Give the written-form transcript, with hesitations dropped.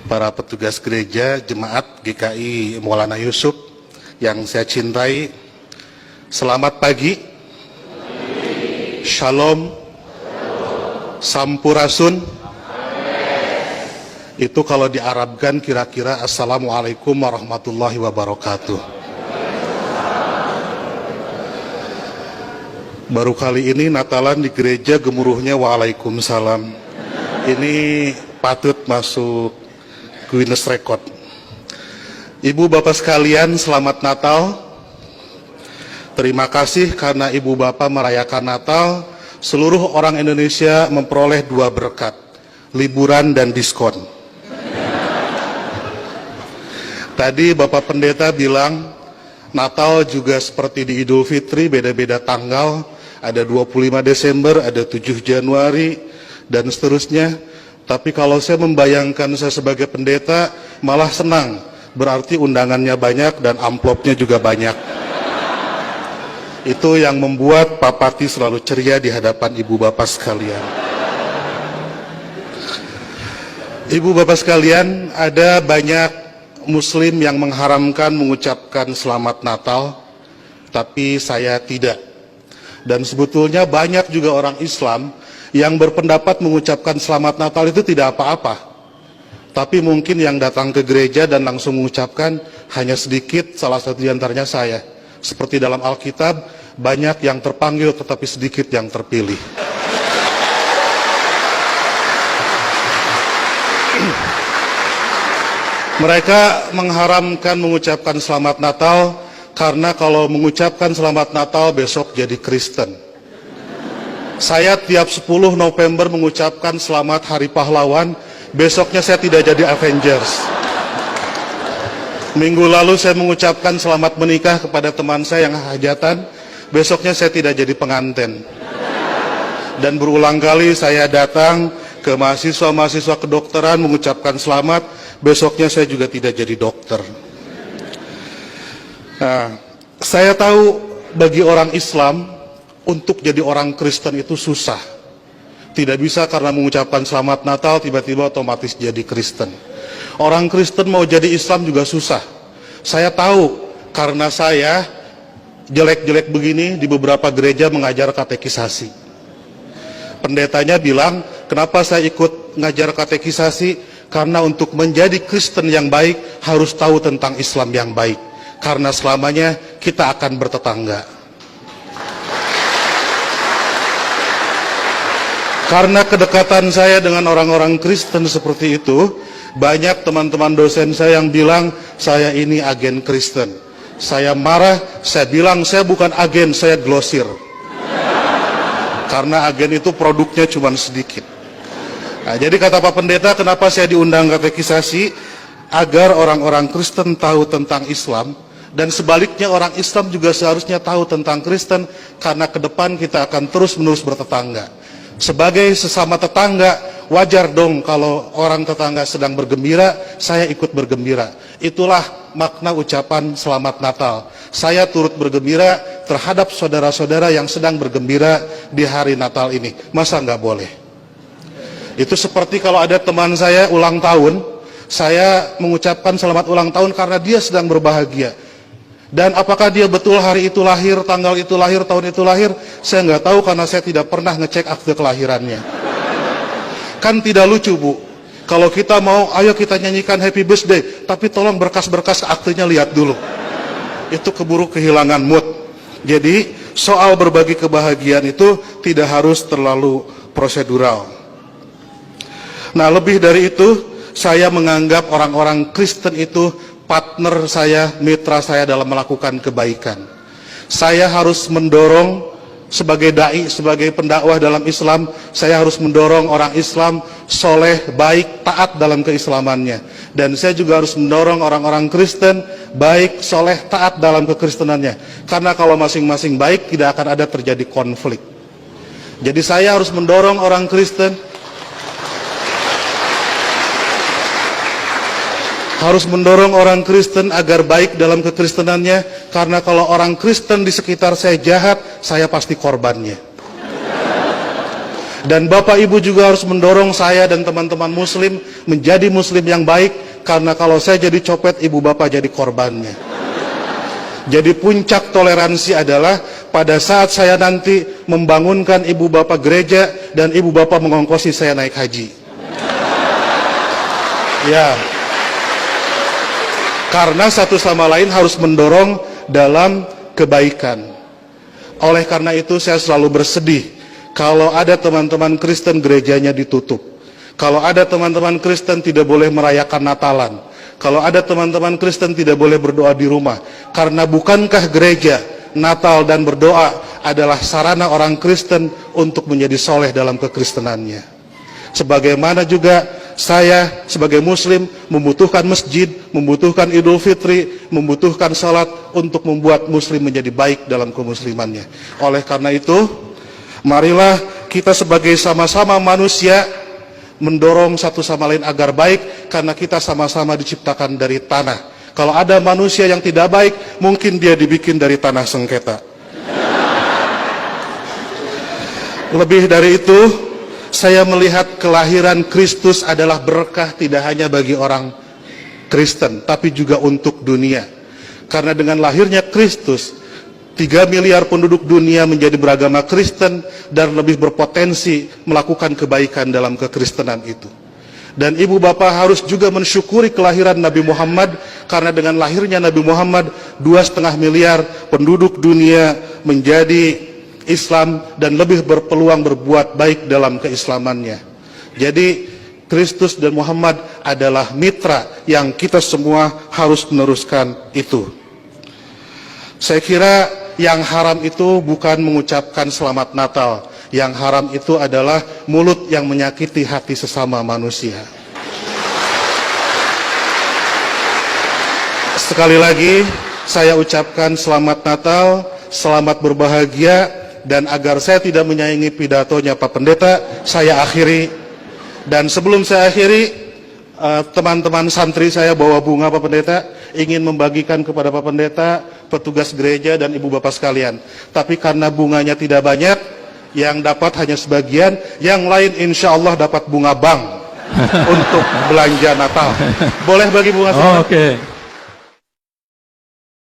para petugas gereja, jemaat GKI Maulana Yusuf yang saya cintai, selamat pagi, shalom, sampurasun. Itu kalau diarabkan kira-kira assalamualaikum warahmatullahi wabarakatuh. Baru kali ini Natalan di gereja gemuruhnya waalaikumsalam. Ini patut masuk Guinness Record. Ibu bapak sekalian, selamat Natal. Terima kasih karena ibu bapak merayakan Natal. Seluruh orang Indonesia memperoleh 2 berkat, liburan dan diskon. Tadi Bapak Pendeta bilang Natal juga seperti di Idul Fitri, beda-beda tanggal. Ada 25 Desember, ada 7 Januari, dan seterusnya. Tapi kalau saya membayangkan saya sebagai pendeta, malah senang. Berarti undangannya banyak dan amplopnya juga banyak. Itu yang membuat Pak Pati selalu ceria di hadapan ibu bapak sekalian. Ibu bapak sekalian, ada banyak Muslim yang mengharamkan mengucapkan selamat Natal, tapi saya tidak. Dan sebetulnya banyak juga orang Islam yang berpendapat mengucapkan selamat Natal itu tidak apa-apa. Tapi mungkin yang datang ke gereja dan langsung mengucapkan hanya sedikit, salah satu di antaranya saya. Seperti dalam Alkitab, banyak yang terpanggil tetapi sedikit yang terpilih. Mereka mengharamkan mengucapkan selamat Natal karena kalau mengucapkan selamat Natal besok jadi Kristen. Saya tiap 10 November mengucapkan selamat Hari Pahlawan, besoknya saya tidak jadi Avengers. Minggu lalu saya mengucapkan selamat menikah kepada teman saya yang hajatan, besoknya saya tidak jadi pengantin. Dan berulang kali saya datang ke mahasiswa-mahasiswa kedokteran mengucapkan selamat, besoknya saya juga tidak jadi dokter. Nah, saya tahu bagi orang Islam untuk jadi orang Kristen itu susah. Tidak bisa karena mengucapkan selamat Natal tiba-tiba otomatis jadi Kristen. Orang Kristen mau jadi Islam juga susah. Saya tahu karena saya jelek-jelek begini di beberapa gereja mengajar katekisasi. Pendetanya bilang, kenapa saya ikut ngajar katekisasi? Karena untuk menjadi Kristen yang baik harus tahu tentang Islam yang baik. Karena selamanya kita akan bertetangga. Karena kedekatan saya dengan orang-orang Kristen seperti itu, banyak teman-teman dosen saya yang bilang saya ini agen Kristen. Saya marah, saya bilang saya bukan agen, saya glosir. Karena agen itu produknya cuma sedikit. Nah, jadi kata Pak Pendeta, kenapa saya diundang katekisasi? Agar orang-orang Kristen tahu tentang Islam, dan sebaliknya orang Islam juga seharusnya tahu tentang Kristen, karena ke depan kita akan terus-menerus bertetangga. Sebagai sesama tetangga, wajar dong kalau orang tetangga sedang bergembira, saya ikut bergembira. Itulah makna ucapan selamat Natal. Saya turut bergembira terhadap saudara-saudara yang sedang bergembira di hari Natal ini. Masa nggak boleh? Itu seperti kalau ada teman saya ulang tahun, saya mengucapkan selamat ulang tahun karena dia sedang berbahagia. Dan apakah dia betul hari itu lahir, tanggal itu lahir, tahun itu lahir, saya nggak tahu karena saya tidak pernah ngecek akte kelahirannya. Kan tidak lucu, Bu. Kalau kita mau, ayo kita nyanyikan happy birthday, tapi tolong berkas-berkas aktenya lihat dulu. Itu keburu kehilangan mood. Jadi soal berbagi kebahagiaan itu tidak harus terlalu prosedural. Nah, lebih dari itu, saya menganggap orang-orang Kristen itu partner saya, mitra saya dalam melakukan kebaikan. Saya harus mendorong sebagai dai, sebagai pendakwah dalam Islam, saya harus mendorong orang Islam soleh, baik, taat dalam keislamannya. Dan saya juga harus mendorong orang-orang Kristen baik, soleh, taat dalam kekristenannya. Karena kalau masing-masing baik, tidak akan ada terjadi konflik. Jadi saya harus mendorong orang Kristen agar baik dalam kekristenannya, karena kalau orang Kristen di sekitar saya jahat, saya pasti korbannya. Dan Bapak Ibu juga harus mendorong saya dan teman-teman muslim menjadi muslim yang baik, karena kalau saya jadi copet, ibu bapak jadi korbannya. Jadi puncak toleransi adalah pada saat saya nanti membangunkan ibu bapak gereja dan ibu bapak mengongkosi saya naik haji. Ya. Karena satu sama lain harus mendorong dalam kebaikan. Oleh karena itu saya selalu bersedih kalau ada teman-teman Kristen gerejanya ditutup. Kalau ada teman-teman Kristen tidak boleh merayakan Natalan. Kalau ada teman-teman Kristen tidak boleh berdoa di rumah. Karena bukankah gereja, Natal dan berdoa adalah sarana orang Kristen untuk menjadi soleh dalam kekristenannya. Sebagaimana juga saya sebagai muslim membutuhkan masjid, membutuhkan Idul Fitri, membutuhkan salat untuk membuat muslim menjadi baik dalam kemuslimannya. Oleh karena itu, marilah kita sebagai sama-sama manusia mendorong satu sama lain agar baik, karena kita sama-sama diciptakan dari tanah. Kalau ada manusia yang tidak baik, mungkin dia dibikin dari tanah sengketa. Lebih dari itu, saya melihat kelahiran Kristus adalah berkah tidak hanya bagi orang Kristen, tapi juga untuk dunia. Karena dengan lahirnya Kristus, 3 miliar penduduk dunia menjadi beragama Kristen dan lebih berpotensi melakukan kebaikan dalam kekristenan itu. Dan ibu bapak harus juga mensyukuri kelahiran Nabi Muhammad, karena dengan lahirnya Nabi Muhammad 2,5 miliar penduduk dunia menjadi Islam dan lebih berpeluang berbuat baik dalam keislamannya. Jadi Kristus dan Muhammad adalah mitra yang kita semua harus meneruskan itu. Saya kira yang haram itu bukan mengucapkan selamat Natal. Yang haram itu adalah mulut yang menyakiti hati sesama manusia. Sekali lagi saya ucapkan selamat Natal, selamat berbahagia, dan agar saya tidak menyaingi pidatonya Pak Pendeta, saya akhiri. Dan sebelum saya akhiri, teman-teman santri saya bawa bunga Pak Pendeta, ingin membagikan kepada Pak Pendeta, petugas gereja dan ibu bapak sekalian. Tapi karena bunganya tidak banyak, yang dapat hanya sebagian, yang lain insya Allah dapat bunga bank untuk belanja Natal. Boleh bagi bunga? Oke.